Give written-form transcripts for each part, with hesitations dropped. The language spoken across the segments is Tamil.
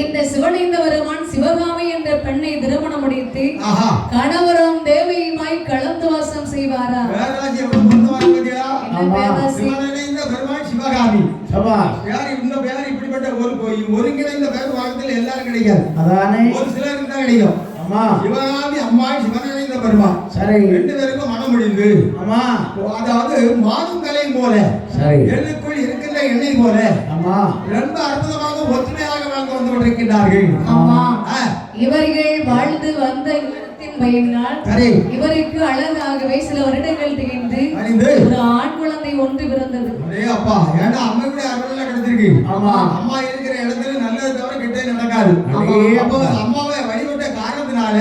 இந்த சிவனைந்த வருமான் சிவகாமி என்ற பெண்ணை திருமணம் முடித்து கணவரும் தேவியுமாய் கலந்து வாசம் செய்வாரா? சிவகாமி இப்படிப்பட்ட ஒருங்கிணைந்த பேர் வாழ்க்கையில் எல்லாரும் கிடைக்காது. ஒரு சிலருக்கு தான் கிடைக்கும். சிவகாமி அம்மா சிவனிணைந்த பெருமா சரி 2 பேருக்கும் மனம் முடிந்து அதாவது மாதும் கலை போல எள்ளுக்குள் இருக்கின்ற எண்ணெய் போல ரொம்ப அற்புதமாக ஒற்றுமையாக வாழ்ந்து வந்து கொண்டிருக்கிறார்கள். இவர்கள் வாழ்ந்து வந்த இடத்தின் பயனால் இவருக்கு அழகாகவே சில வருடங்கள் திகழ்ந்து ஒரு ஆண் குழந்தை ஒன்று பிறந்தது. அப்பா ஏன்னா அம்மாவுடைய அருள் கிடைச்சிருக்கு. அம்மா இருக்கிற இடத்துல நல்லது தவிர கிட்டே நடக்காது. அம்மாவை வழிபட்ட காரணத்தினால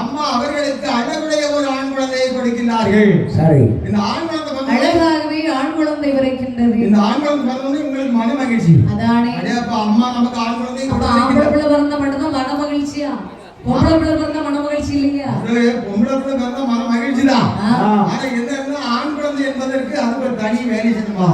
அம்மா அவர்களுக்கு அழகுடைய ஒரு ஆண் குழந்தையை கொடுக்கிறார்கள். சரி இந்த ஆண் குழந்தை அழகாகவே ஆண் குழந்தை பிறக்கின்றது. இந்த ஆண் குழந்தை பிறந்தது உங்களுக்கு மன மகிழ்ச்சி. அதானே அப்பா அம்மா நமக்கு ஆண் குழந்தை ஆம்பளை பிள்ளை பிறந்த மட்டும்தான் மன மகிழ்ச்சியா? பொம்பளை பிள்ளை பிறந்த மன மகிழ்ச்சி இல்லையா? பொம்பளை பிள்ளை பிறந்த மன மகிழ்ச்சி தான். ஆனா என்ன ஆண் குழந்தை என்பதற்கு அது ஒரு தனி வேலை செய்யணுமா?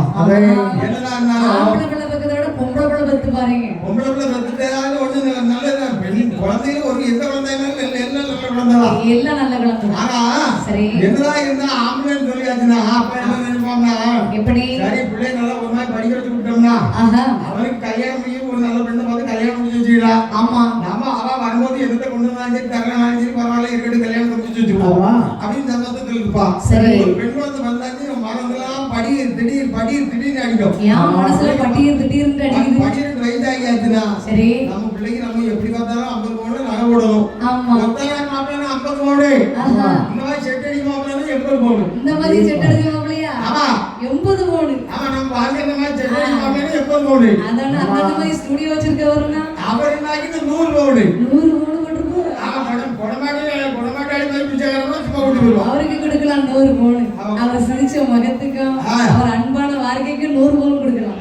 என்னன்னா ஆம்பளை பிள்ளை பக்கத்தை விட பொம்பளை பிள்ளை பத்து பாருங்க. பொம்பளை பிள்ளை பத்துட்டாங்க ஒண்ணு நல்லதான். பெண் குழந்தையில ஒரு எந்த குழந்தைனாலும் எல்லாம் நல்ல குழந்தைதான். எல்லாம் நல்ல குழந்தை. ஆனா சரி என்னதான் இருந்தா ஆம்பளைன்னு சொல்லியாச்சுன்னா அப்ப என்ன நினைப்பாங்கன்னா எப்படி சரி பிள்ளை நல்லா ஒரு மாதிரி படிக்க வச்சு விட்டோம்னா அவனுக்கு கல்யாணம் பண்ணி ஒரு நல்ல பெண்ணை பார்த்து கல்யாணம் பண்ணி வச்சுக்கலாம். ஆமா நம்ம அவ வரும்போது எந்த கொண்டு வந்தாலும் சரி தரலாம் சரி பரவாயில்ல இருக்கட்டும் கல்யாணம் முடிச்சு வச்சுக்கோமா அப்படின்னு சந்தோஷத்தில் இருப்பா. ஒரு பெண் குழந்தை வந்தாச்சு மறந்துலாம் திடீர்னு அடிக்கும். மனசுல திடீர்னு வயசாகியாச்சுன்னா சரி நம்ம பிள்ளைக்கு நம்ம எப்படி பார்த்தாலும் 50 பவுன் நகை போடணும். மொத்தம் மாப்பிள்ளை 50 பவுன். இந்த மாதிரி செட் அடிக்க மாப்பிள்ளை 80 பவுன். இந்த மாதிரி செட் அடிக்க மாப்பிள்ளையா? ஆமா 80 பவுன். ஆமா நம்ம வாழ்க்கை இந்த மாதிரி செட் அடிக்க மாப்பிள்ளை 80 பவுன். அதானே அந்த மாதிரி ஸ்டுடியோ வச்சிருக்கவருனா அவர் என்னாக்கிட்டு 100 பவுன். 100 பவுன் போட்டுருப்போம். ஆமா கொடமாட்டாடி மாதிரி பிச்சைக்காரனா சும்மா விட்டு போடுவோம். அவருக்கு கொடுக்கலாம் 100 பவுன். அவர் சிரிச்ச முகத்துக்கும் அவர் அன்பான வாழ்க்கைக்கு 100 பவுன் கொடுக்கலாம்.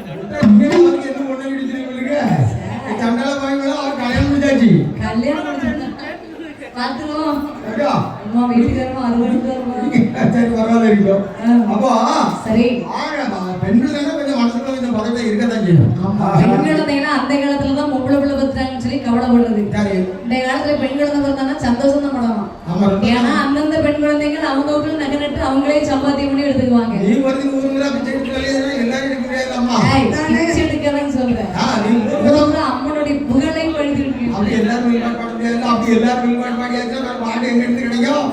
அவருக்கு என்ன பொண்ணு கிடைச்சிருக்கு? சண்டால பாய்ங்களா அவர் கல்யாணம் முடிஞ்சாச்சு. கல்யாணம் பாத்துருவோம். அம்மா வீட்டுக்காரமா 60 சரி பரவாயில்ல இருக்கும். அப்போ சரி பெண்கள் கொஞ்சம் மனசுல கொஞ்சம் பதட்டம் இருக்கதான் செய்யும். பெண்கள் அந்த காலத்துல தான் பொம்பளை பிள்ளை பத்துறாங்கன்னு சொல்லி கவலைப்படுறது. இந்த காலத்துல பெண் குழந்தை பிறந்தாங்கன்னா சந்தோஷம் தான் படுவாங்க. ஏன்னா அந்தந்த பெண் குழந்தைகள் அவங்களுக்குள்ள நகை நட்டு அவங்களே சம்பாத்தியம் பண்ணி எடுத்துக்குவாங்க. நீ வந்து 100 கிலோ பிச்சை எடுத்துக்கலாம் எல்லாரும் எடுக்க முடியாது. அம்மா பிச்சை எடுக்கலன்னு சொல்றேன். அம்மனுடைய புகழை படுத்திருக்கு. அப்படி எல்லாரும் வில்பாடு முடியாது. அப்படி எல்லாரும் வில்பாடு பாடியாச்சுன்னா பாட்டு எங்க இருந்து கிடைக்கும்?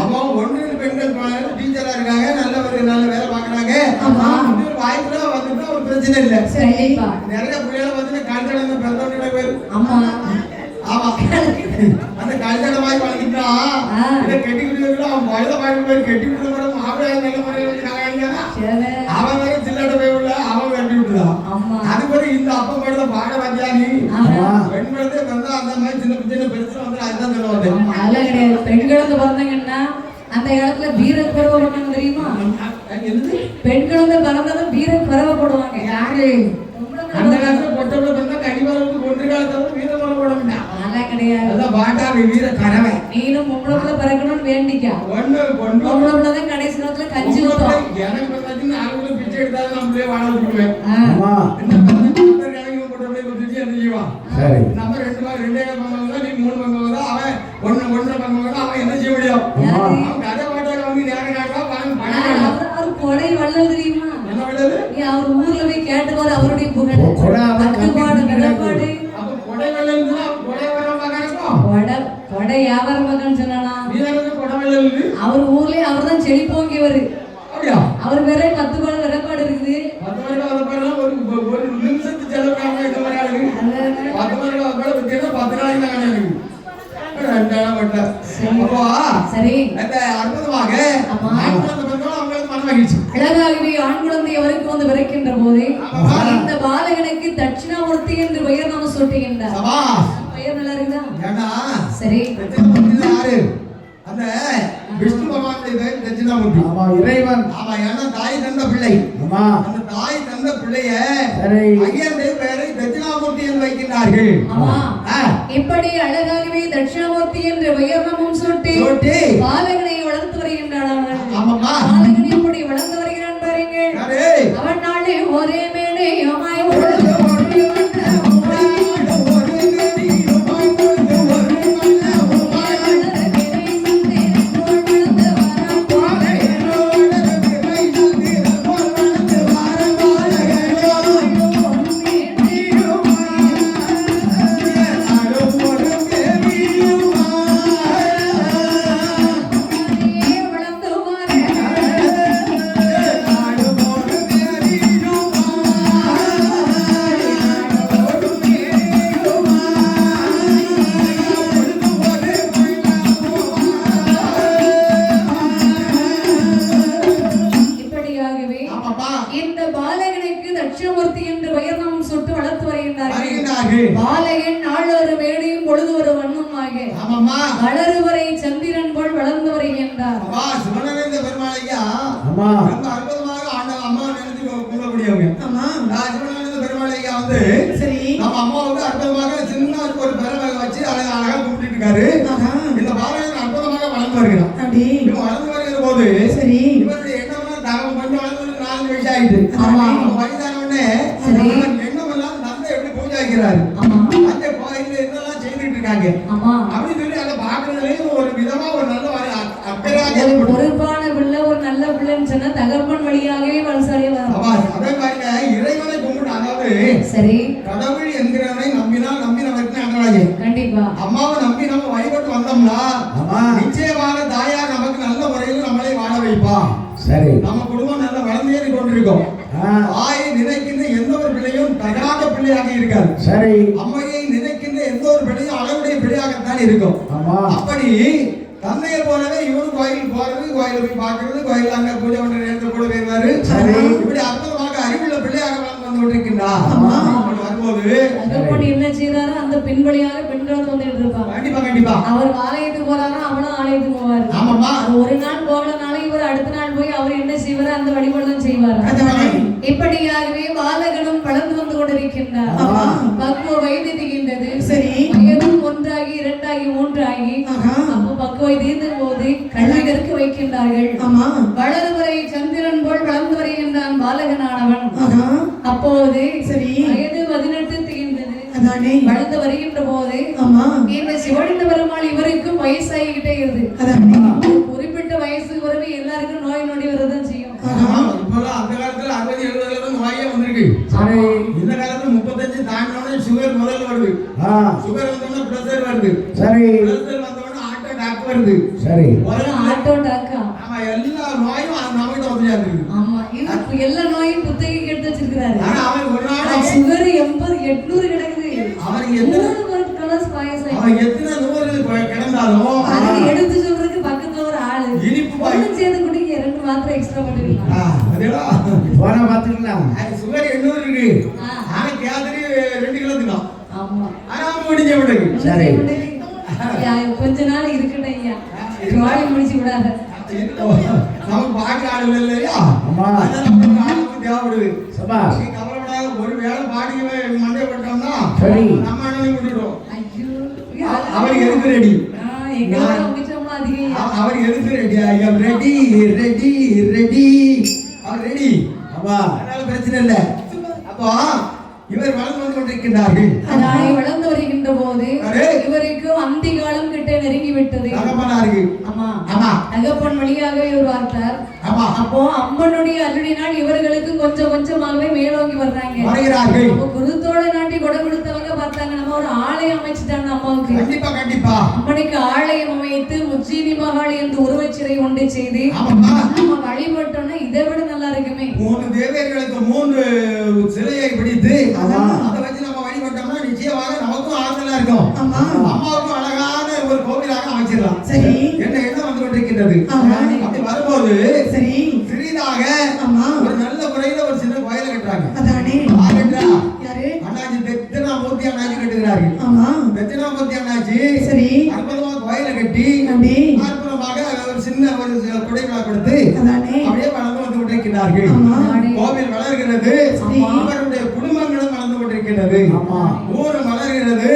அப்போ ஒன்று பெண்கள் டீச்சரா இருக்காங்க நல்ல வேலை பாக்குறாங்க. வாய்ப்புல வந்துட்டா ஒரு பிரச்சனை இல்லை. நிறைய பிள்ளைகளை வந்து கல்யாணம் பிறந்தவங்க பேரு ஆமா அந்த கல்யாணம் வாய் வளர்ந்துட்டா இதை கெட்டி விட்டு அவன் வயத வாய்ப்பு பேர் கெட்டி விட்டு மேடம் மாப்பிள்ளை நல்ல முறையில் வச்சு அவன் வேற சில்லாட்ட போய் உள்ள அவன் கட்டி விட்டுதான். அது கூட இந்த அப்பா மேடல பாட வந்தானி பெண் குழந்தை பிறந்தா அந்த மாதிரி சின்ன பிரச்சனை வந்து அதுதான் சொல்ல வந்தேன். அதெல்லாம் கிடையாது. பெண் குழந்தை பிறந்தாங்கன்னா அந்த காலத்துல வீர பறவை போடுவாங்க தெரியுமா? பெண் குழந்தை பிறந்ததும் வீர பறவை போடுவாங்க. யாரு அந்த காலத்துல பொட்டை பிறந்தா கடிவாளத்துக்கு கொண்டு காலத்துல வீர பறவை போடுவாங்க. அதெல்லாம் கிடையாது. அதான் பாட்டாவி வீர கறவை. நீனும் பொம்பளை பிறக்கணும்னு வேண்டிக்கா. பொம்பளை தான் கடைசி நேரத்துல கஞ்சி ஊத்தும். எனக்கு பிறந்தாச்சுன்னு ஆளுங்களும் பிச்சை எடுத்தாலும் நம்மளே வாழ விட்டுருவேன். என்ன நம்ம ரெண்டே பங்கவங்க நீ 3 பங்கவங்க அவன் ஒன்றரை பங்கவங்க அவன் என்ன செய்ய முடியும்? அவன் கதை பாட்டால வந்து நேரம் காட்டா அவர் கொடை வள்ளல் தெரியுமா? என்ன வள்ளல்? நீ அவர் ஊர்ல போய் கேட்டுவாரு அவருடைய புகழ் கட்டுப்பாடு கடப்பாடு. அப்ப கொடை வள்ளல் அவன் கொடை வர மகனுக்கும் கொடை வியாபாரம் மகன் சொன்னானா? நீ தான் கொடை வள்ளல். அவர் ஊர்லயே அவர் தான் செழிப்போங்கியவர். அப்படியா? அவர் வேற கட்டுப்பாடு கடப்பாடு இருக்குது. ஒரு நிமிஷத்துக்கு செலவுக்காக இந்த மாதிரி ஆளுங்க 10 மணி நேரம் வித்தியா 10 நாளைக்கு தான் ஆளுங்க சரி அந்த அற்புதமாக அவங்களுக்கு மன மகிழ்ச்சி அழகாகவே ஆண் குழந்தை அவருக்கு வந்து விரைக்கின்ற போது இந்த பாலகனுக்கு தட்சிணாமூர்த்தி என்று பெயர் நாம சொல்லுகின்றார். பெயர் நல்லா இருக்குதா? சரி யாரு? அந்த விஷ்ணு பகவானுடைய பெயர் தட்சிணாமூர்த்தி. ஆமா இறைவன். ஆமா ஏன்னா தாய் தந்த பிள்ளை. ஆமா அந்த தாய் தந்த பிள்ளைய ஐயனுடைய பெயரை தட்சிணாமூர்த்தி என்று வைக்கின்றார்கள். ஆமா இப்படி அழகாகவே தட்சிணாமூர்த்தி என்று பெயர் நாமம் சுட்டி பாலகனை வளர்த்து வருகின்றார்கள். ஆமாமா பாலகனை எப்படி வளர்த்து வருகிறான் பாருங்க. அவன் நாளே ஒரே மேலே அமாய் பாலகன் நாளொரு மேடையும் பொழுது ஒரு வண்ணமாக வளருவரை சந்திரன் போல் வளர்ந்து வருகின்றார். சிவனேந்த பெருமாளையா ரொம்ப அற்புதமாக அம்மா நினைச்சு கூடக்கூடியவங்க. சிவனேந்த பெருமாளையா வந்து சரி நம்ம அம்மாவுக்கு அற்புதமாக சின்ன ஒரு பெருமை வச்சு அழகா கூப்பிட்டு இருக்காரு. இந்த பாலகன் அற்புதமாக வளர்ந்து வருகிறான். வளர்ந்து வருகிற போது சரி இவருடைய எண்ணம் தகம் கொஞ்சம் வளர்ந்து 4 வயசு ஆயிட்டு வயதான உடனே எண்ணம் எல்லாம் நல்ல எப்படி பூஜை வைக்கிறாரு. அந்த கோயில்ல என்னெல்லாம் செய்துட்டு இருக்காங்க அப்படின்னு சொல்லி அதை பாக்குறதுலயே ஒரு விதமா ஒரு நல்ல பொறுப்பான பிள்ளை ஒரு நல்ல பிள்ளைன்னு சொன்னா தகப்பன் வழியாகவே வளசாலியா அதே பாருங்க இறைவனை கும்பிட்டு அதாவது சரி கடவுள் என்கிறவனை நம்பினவருக்கு அங்கராஜே கண்டிப்பா அம்மாவை நம்பி நம்ம வழிபட்டு வந்தோம்னா நிச்சயமாக தாயார் நமக்கு நல்ல முறையில் நம்மளை வாழ வைப்பா. சரி நம்ம குடும்பம் நல்லா வளர்ந்தேறி கொண்டிருக்கோம். தாயை நினைக்கின்ற எந்த ஒரு பிள்ளையும் தகாத பிள்ளையாக இருக்காது. சரி அம்மையை நினைக்கின்ற எந்த ஒரு பிள்ளையும் அளவுடைய பிள்ளையாகத்தான் இருக்கும். அப்படி தந்தையை போலவே இவரும் கோயில் போறது, கோயில போய் பார்க்கறது, கோயில் அங்க பூஜை பண்ற நேரத்தில் கூட வருவாரு. இப்படி அற்புதமாக அறிவுள்ள பிள்ளையாக வளர்ந்து வந்து கொண்டிருக்கின்றார். வரும்போது என்ன செய்யறாரு அந்த பின்வழியாக பெண்கள் வந்துட்டு இருப்பாங்க. கண்டிப்பா கண்டிப்பா அவர் ஆலயத்துக்கு போறாரா அவனும் ஆலயத்துக்கு போவாரு. ஆமாமா ஒரு நாள் போகலனால இவர் அடுத்த நாள் போய் அவர் என்ன செய்வாரு அந்த வழிபாடு செய்வார். இப்படியாகவே பாலகனும் வளர்ந்து வந்து கொண்டிருக்கின்றார். பக்குவ வயது திகின்றது. சரி வயதும் 1 ஆகி 2 ஆகி 3 ஆகி அப்போ பக்குவ தீர்ந்த போது கல்வி கற்க வைக்கின்றார்கள். வளருவரை சந்திரன் போல் வளர்ந்து வருகின்றான் பாலகனானவன். அப்போது சரி வயது 18 திகின்றது. வளர்ந்து வருகின்ற போது இந்த சிவனின் பெருமாள் இவருக்கும் வயசாகிக்கிட்டே இருக்குது. குறிப்பிட்ட வயசுக்கு வரவே எல்லாருக்கும் நோய் நொடி வரதான் செய்யும். அந்த காலத்துல 60-70 நோயே வந்திருக்கு. இந்த காலத்துல 35 தாண்டினோட சுகர் முதல்ல வருது. சுகர் வந்தோம்னா பிரஷர் வருது. சரி பிரஷர் வந்தோம்னா ஆட்டோ டாக் வருது. சரி ஆட்டோ டாக்கா ஆமா எல்லா நோயும் நமக்கு வந்துருது. ஆமா இது எல்லா நோயும் புத்தகை எடுத்து வச்சிருக்காரு. ஆனா அவன் ஒரு நாள் சுகர் 80-800 கிடக்குது. அவருக்கு எத்தனை கிடந்தாலும் அதை எடுத்து சொல்றதுக்கு பக்கத்துல ஒரு ஆளு இனிப்பு சேர்ந்து குடிக்க 2 மாத்திரை எக்ஸ்ட்ரா பண்ணிருக்காங்க. போனா பாத்துக்கலாம் சுகர் 800 இருக்கு. ஆனா கேதரி 2 கிலோ தினம். ஆமா ஆனா முடிஞ்ச விடுங்க. சரி கொஞ்ச நாள் இருக்கட்டும் ஐயா வாடி முடிச்சு விடாத. நமக்கு பாக்க ஆளு இல்லையா? ஆமா அதான் நமக்கு ஆளுக்கு தேவைப்படுது. சபா கவலைப்படாத ஒரு வேளை பாடிக்கவே மண்டே போட்டோம்னா சரி நம்ம அண்ணனை விட்டுட்டோம். அவர் எதுக்கு ரெடி? அவர் எதுக்கு ready? I am ready ready ready. அவர் ரெடி. அப்பா அதனால பிரச்சனை இல்லை. அப்போ இவர் வளர்ந்து வந்து கொண்டிருக்கிறார்கள். நாளை வளர்ந்து வருகின்ற போது இவருக்கு அந்தி காலம் கிட்ட நெருங்கி விட்டது. ஆமா தகப்பன் வழியாக இவர் பார்த்தார். அப்போ அம்மனுடைய அருளினால் இவர்களுக்கு கொஞ்சம் கொஞ்சமாகவே மேலோங்கி வர்றாங்க. அப்போ குருத்தோட நாட்டி கொடை கொடுத்தவங்க பார்த்தாங்க, நம்ம ஒரு ஆலயம் அமைச்சுட்டாங்க அம்மாவுக்கு. கண்டிப்பா அம்மனுக்கு ஆலயம் அமைத்து உஜ்ஜயினி மகாளி என்று உருவச்சிலை ஒன்றை செய்து நம்ம வழிபட்டோம்னா இதை விட நல்லா இருக்குமே. 3 தேவர்களுக்கு 3 சிலையை பிடித்து அதை வச்சு நம்ம வழிபட்டோம்னா நிச்சயமாக நமக்கும் ஆறுதலா இருக்கும், அம்மாவுக்கும் அழகான ஒரு கோவிலாக அமைச்சிடலாம். சரி, என்ன எண்ணம் வந்து கொண்டிருக்கின்றது. அப்படி வரும்போது சரி சிறிதாக ஒரு நல்ல முறையில ஒரு சின்ன கோயிலை கட்டுறாங்க. அதானே யாரு? அண்ணாச்சி தட்சிணாமூர்த்தி அண்ணாச்சி கட்டுகிறார்கள். தட்சிணாமூர்த்தி அண்ணாச்சி சரி அற்புதமா கோயிலை கட்டி அற்புதமாக ஒரு சின்ன ஒரு குடைவிழா கொடுத்து அப்படியே வளர்ந்து வந்து கொண்டிருக்கிறார்கள். கோவில் வளர்கிறது, அவருடைய குடும்பங்களும் வளர்ந்து கொண்டிருக்கிறது, ஊர் வளர்கிறது,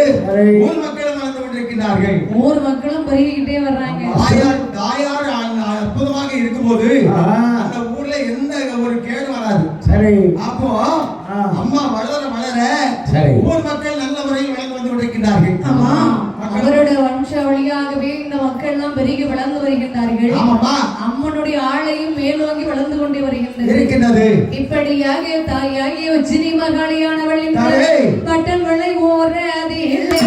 ஊர் மக்களும் வளர்ந்து கொண்டிருக்கிறார்கள். ஊர் மக்களும் பெருகிக்கிட்டே வர்றாங்க. தாயார் அற்புதமாக இருக்கும்போது அந்த ஊர்ல எந்த ஒரு கேடு வராது. சரி, அப்போ அம்மா வளர வளர ஊர் மக்கள் நல்ல முறையில் வளர்ந்து வந்து கொண்டிருக்கிறார்கள். அவரோட வம்சாவளியாகவே இந்த மக்கள் எல்லாம் பெருகி வளர்ந்து வருகின்றார்கள். அம்மனுடைய ஆளையும் மேலோங்கி வளர்ந்து கொண்டே வருகின்றது. இப்படியாக தாயாகிய உஜ்ஜயினி மகாளியானவள் பட்டன் வளை ஓரதில்லை.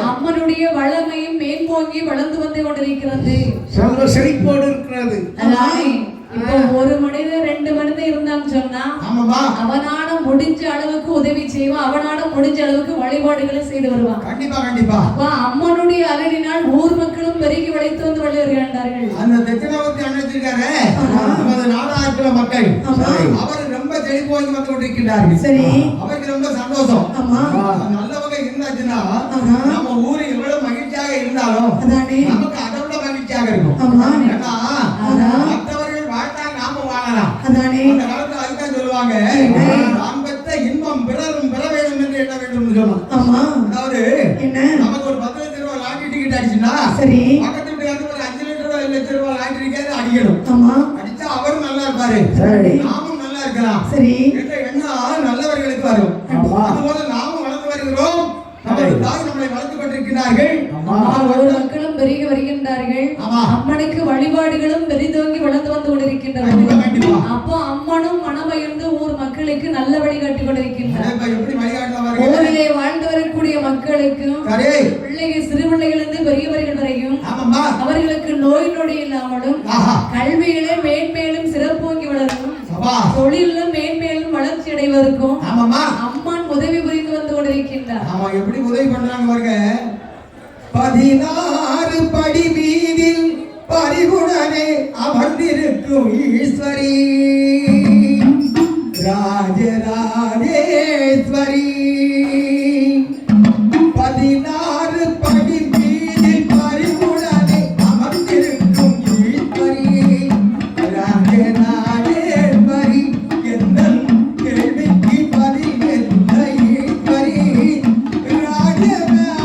அம்மனுடைய வளமையும் மேன்போங்கி வளர்ந்து வந்து கொண்டிருக்கிறது. செல்வ செழிப்போடு இருக்கிறது. இப்போ ஒரு மனிதன் 2 மனிதன் இருந்தான்னு சொன்னா அவனால முடிஞ்ச அளவுக்கு உதவி செய்வான், அவனால முடிஞ்ச அளவுக்கு வழிபாடுகளை செய்து வருவான். கண்டிப்பா கண்டிப்பா. அம்மனுடைய அருளினால் ஊர் மக்களும் பெருகி வளைத்து வந்து வருகிறார்கள். அந்த தட்சிணாமூர்த்தி அண்ணாச்சிருக்காரு நமது நாடாக்குள்ள மக்கள் அவர் ரொம்ப செழிப்போங்கி வந்து கொண்டிருக்கிறார்கள். சரி, அவருக்கு ரொம்ப சந்தோஷம். நல்லவங்க இருந்தாச்சுன்னா நம்ம ஊரு எவ்வளவு மகிழ்ச்சியாக இருந்தாலும் நமக்கு அதை விட மகிழ்ச்சியாக இருக்கும். மற்றவர்கள் வாழ்ந்தால் நாம வாழலாம். அந்த காலத்துல அதுதான் சொல்லுவாங்க, நாம் பெற்ற இன்பம் பிறரும் பெற வேண்டும் என்று எண்ண வேண்டும் சொல்லுவாங்க. அதாவது நமக்கு ஒரு 10 லட்சம் ரூபாய் லாட்டரி டிக்கெட் அடிச்சுன்னா சரி பக்கத்து வீட்டுக்கு ஒரு 5 லட்சம் ரூபாய் லாட்டரி டிக்கெட் அடிக்கணும். அடிச்சா அவரும் நல்லா இருப்பாரு, நாமும் நல்லா இருக்கலாம். சரி, என்ற எண்ணம் நல்லவர்களுக்கு வரும். அதுபோல நாமும் வளர்ந்து வருகிறோம், நமது தாய் நம்மளை வளர்த்து கொண்டிருக்கிறார்கள். மக்களும் பெருகி வருகின்றார்கள். அம்மனுக்கு வழிபாடுகளும் பெரிதோங்கி வளர்ந்து வந்து கொண்டிருக்கின்றார்கள். அப்போ அம்மனும் மனமகிழ்ந்து ஊர் மக்களுக்கு நல்ல வழிகாட்டி கொண்டிருக்கின்றார். ஊரிலே வாழ்ந்து வரக்கூடிய மக்களுக்கும் பிள்ளைகள் சிறு பிள்ளைகளிலிருந்து பெரியவர்கள் வரையும் அவர்களுக்கு நோய் நொடி இல்லாமலும் கல்வியிலே மேன்மேலும் சிறப்போங்கி வளரும், தொழிலும் மேன்மேலும் வளர்ச்சி அடைவதற்கும் அம்மன் உதவி புரிந்து வந்து கொண்டிருக்கின்றார். எப்படி உதவி பண்றாங்க பாருங்க. 16 படி மீதில் பரிகுணனே அமர்ந்திருக்கும் ஈஸ்வரி ராஜராஜேஸ்வரி. 16 படி மீதில் பரிகுணனே அமர்ந்திருக்கும் ஈஸ்வரி ராஜராஜேஸ்வரி. எந்த கேள்விக்கு பதில் என்ன ஈஸ்வரி ராஜராஜேஸ்வரி.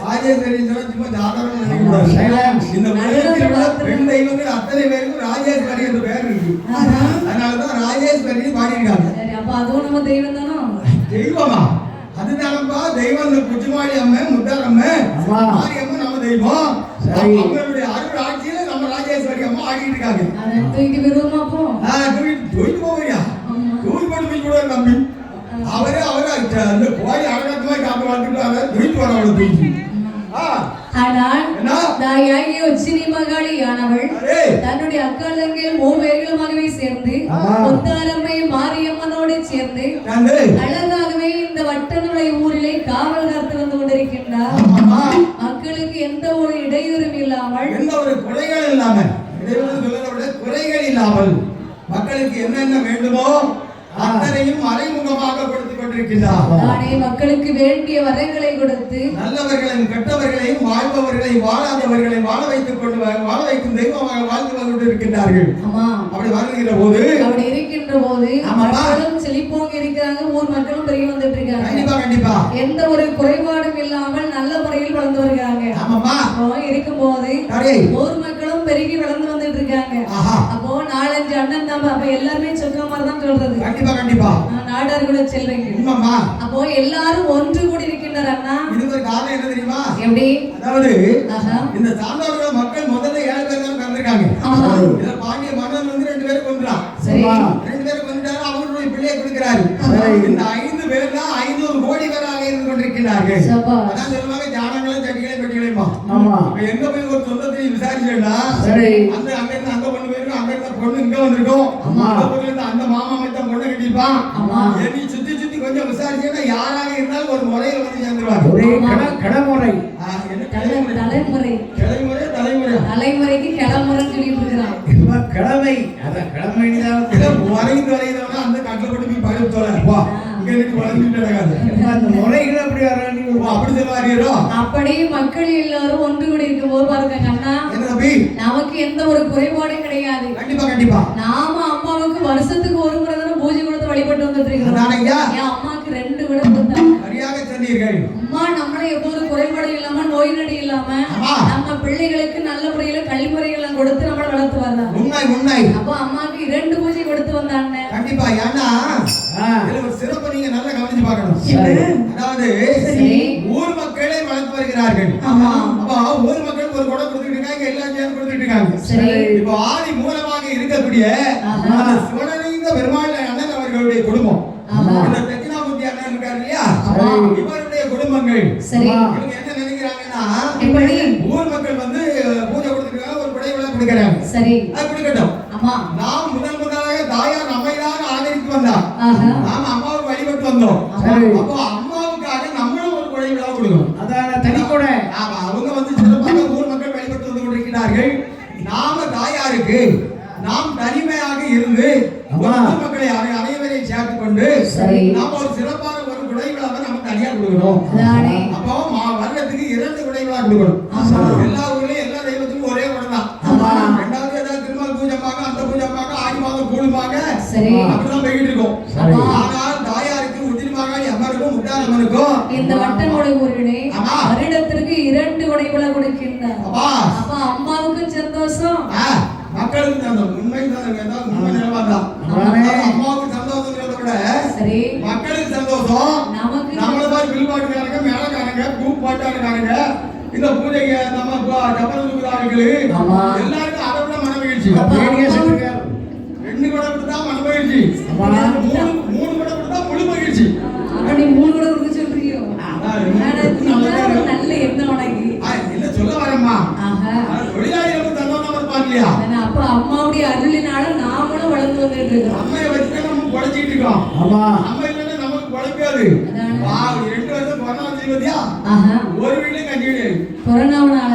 ராஜேஸ்வரி சும்மா சாதாரண நினைக்கக்கூடாது. இந்த உலகத்தில் உள்ள பெண் தெய்வங்கள் அத்தனை பேருக்கும் ராஜேஸ்வரி என்ற பெயர் இருக்கு. அதனாலதான் ராஜேஸ்வரி பாடியிருக்காங்க. அப்ப அதுவும் நம்ம தெய்வம் தானோ? தெய்வமா? அதுதானப்பா தெய்வம். இந்த குச்சிமாடி அம்மை, முத்தாரம்மை, மாரியம்மன் நம்ம தெய்வம். அவங்களுடைய அருள் ஆட்சியில நம்ம ராஜேஸ்வரி அம்மா ஆடிட்டு இருக்காங்க. தூக்கி போயிருவோமா அப்போ? தூக்கி போவியா? தூக்கி போட்டு கூட நம்பி அவரே அந்த கோழி அழகமா காப்பு வாழ்ந்துட்டு தூக்கி வர அவளை தூக்கி. ஆனால் தாயாகிய உச்சினி மகாளியானவள் தன்னுடைய அக்காலங்கள் மூவேர்களுமாகவே சேர்ந்து முத்தாரம்மை மாரியம்மனோடு சேர்ந்து அழகாகவே இந்த வட்டநுழை ஊரிலே காவல் காத்து வந்து கொண்டிருக்கின்றார். மக்களுக்கு எந்த ஒரு இடையூறும் இல்லாமல், எந்த ஒரு குறைகள் இல்லாமல், இடையூறு சொல்றதை விட குறைகள் இல்லாமல் மக்களுக்கு என்னென்ன வேண்டுமோ அத்தனையும் மறைமுகமாக கொடுத்து கொண்டிருக்கிறார். நானே மக்களுக்கு வேண்டிய வரங்களை கொடுத்து நல்லவர்களையும் கெட்டவர்களையும் வாழ்பவர்களையும் வாழாதவர்களையும் வாழ வைக்கும் தெய்வமாக வாழ்ந்து கொண்டிருக்கின்றார்கள். அப்படி வருகிற போது மக்களும் செழிப்போங்க இருக்கிறாங்க, ஊர் மக்களும் பெரிய வந்துட்டு இருக்காங்க. கண்டிப்பா கண்டிப்பா எந்த ஒரு குறைபாடும் இல்லாமல் நல்ல முறையில் வளர்ந்து வருகிறாங்க. இருக்கும் போது ஊர் மக்களும் பெருகி வளர்ந்து வந்துட்டு இருக்காங்க. அப்போ 4-5 அண்ணன் தான். அப்ப எல்லாருமே சொக்க மாதிரி தான் சொல்றது. கண்டிப்பா கண்டிப்பா நாடார் கூட செல்வீங்க. அப்போ எல்லாரும் ஒன்று கூடி இருக்கின்றனர். அண்ணா இது ஒரு காரணம் என்ன தெரியுமா? எப்படி? அதாவது இந்த சான்றோர்கள் மக்கள் முதல்ல 7 பேர் தான் பிறந்திருக்காங்க. இதுல பாண்டிய மன்னன் வந்து 2 பேரை கொன்றான். சரி, 2 பேரை கொன்றாரு. அவங்களுடைய பிள்ளையை கொடுக்கிறாரு. இந்த 5 பேர் தான் 500 கோடி பேராக இருந்து கொண்டிருக்கிறார்கள். அதான் சொல்லுவாங்க ஜானங்களும் சட்டிகளையும் பெட்டிகளையுமா. எங்க போய் ஒரு சொந்தத்தை விசாரிச்சா அந்த அங்க இருந்து அங்க பொண்ணு போயிருக்கோம், அங்க இருந்த பொண்ணு இங்க வந்திருக்கோம், அந்த மாமா மச்சான் பொண்ணு கட்டிருப்பான். நீ சுத்தி சுத்தி கொஞ்சம் விசாரிச்சா யாராக இருந்தாலும் ஒரு முறையில வந்து சேர்ந்துருவாங்க. கடைமுறை தலைமுறைக்கு கிளமுறைன்னு சொல்லிட்டு இருக்கிறான். கிழமை அதான் கிழமை வரைந்து வரைந்தவனா அந்த கட்டில போட்டு போய் பயம் தோலப்பா இங்க இருக்கு வளர்ந்துட்டு அந்த முறைகள் அப்படி அப்படி சொல்லுவாரோ. அப்படி மக்கள் எல்லாரும் ஒன்று கூடி இருக்கும் போது பாருங்க அண்ணா, நமக்கு எந்த ஒரு குறைபாடும் கிடையாது. கண்டிப்பா கண்டிப்பா நாம அம்மாவுக்கு வருஷத்துக்கு ஒரு முறை தானே பூஜை கொடுத்து வழிபட்டு வந்துட்டு இருக்கோம். என் அம்மாவுக்கு 2 விட கொடுத்தாங்க. சரியாக சொன்னீர்கள். அம்மா நம்மள எவ்வளவு குறைபாடு இல்லாம நோய் நொடி இல்லாம நம்ம பிள்ளைகளுக்கு நல்ல முறையில கல்விமுறைகள் கொடுத்து நம்மள வளர்த்து வந்தாங்க. உண்மை உண்மை. அப்போ அம்மாவுக்கு 2 பூஜை கொடுத்து வந்தாங்க. கண்டிப்பா. ஏன்னா இதுல ஒரு சிறப்பு நீங்க நல்லா கவனிச்சு பார்க்கணும். அதாவது ஊர் மக்களே வளர்த்து வருகிறார்கள். அப்ப ஊர் மக்கள் ஒரு குடம் கொடுத்துட்டு இருக்காங்க, எல்லாம் சேர்ந்து கொடுத்துட்டு இருக்காங்க. இப்ப ஆதி மூலமாக இருக்கக்கூடிய சிவனலிங்க பெருமாள் அண்ணன் அவர்களுடைய குடும்பம், இந்த தட்சிணாமூர்த்தி அண்ணன் இருக்காரு இல்லையா, இவருடைய குடும்பங்கள் இவங்க என்ன நினைக்கிறாங்கன்னா ஊர் மக்கள் வந்து பூஜை கொடுத்துருக்காங்க, ஒரு குடை விழா கொடுக்கறாங்க. சரி, அது கொடுக்கட்டும். நாம் முதலாக தாயார் நம்மைதான் ஆதரித்து வந்தார். நாம அம்மாவுக்கு வழிபட்டு வந்தோம். அப்போ அம்மாவுக்காக நம்மளும் ஒரு குடை விழா கொடுக்கணும். அதான தனி குடை. அவங்க வந்து சிறப்பாக ஊர் மக்கள் வழிபட்டு வந்து கொண்டிருக்கிறார்கள். நாம தாயாருக்கு நாம் தனிமையாக இருந்து ஊர் மக்களை அனைவரையும் சேர்த்து கொண்டு நாம ஒரு சிறப்பான ஒரு குடை விழாவை நம்ம தனியா கொடுக்கணும். அப்போ வருடத்துக்கு 2 குடை விழா கொடுக்கணும். எல்லா ஊர்லயும் எல்லா தெய்வத்துக்கும் ஒரே குடம் தான். 2வது ஏதாவது திருமால் பூஜைப்பாங்க, அந்த பூஜைப்பாங்க, ஆடி மாதம் கூடுப்பாங்க, அப்படிதான் போய்கிட்டு இருக்கோம். ஆனால் தாயாருக்கு உச்சினிமாக அம்மனுக்கும் முத்தாரம்மனுக்கும் இந்த வட்டனுடைய ஊரிலே வருடத்திற்கு 2 குடை விழா கொடுக்கின்றார். அப்ப அம்மாவுக்கு சந்தோஷம், மக்களுக்கு சந்தோஷம். உண்மை தான், உண்மை நிலவாதான். அம்மாவுக்கு சந்தோஷங்கிறத விட மக்களுக்கு சந்தோஷம். நம்மள மாதிரி வில்பாட்டுக்காரங்க, மேலக்காரங்க, பூப்பாட்டாருக்காரங்க, இந்த பூஜைக்கு நம்ம கபலத்துக்குதார்கள் எல்லாருக்கும் அதை விட மனமகிழ்ச்சி. 2 குடம் கொடுத்தா மனமகிழ்ச்சி, 3 குடம் கொடுத்தா முழு மகிழ்ச்சி. அப்படி 3 குடம் கொடுக்க சொல்றீங்க, நல்ல எண்ணம் உனக்கு. இல்ல சொல்ல வரேம்மா, தொழிலாளிகளுக்கு சந்தோஷமா இருப்பாங்க இல்லையா. அப்ப அம்மாவுடைய அருளினால நாமளும் வளர்ந்து வந்துட்டு இருக்கோம். அம்மையை வச்சுதான் நம்ம குழைச்சிட்டு இருக்கோம். அம்மா இல்லைன்னா நமக்கு குழைக்காது. 2 வருஷம் கொரோனா வந்தியா, ஒரு வீட்லயும் கஞ்சி கிடையாது. கொரோனாவனால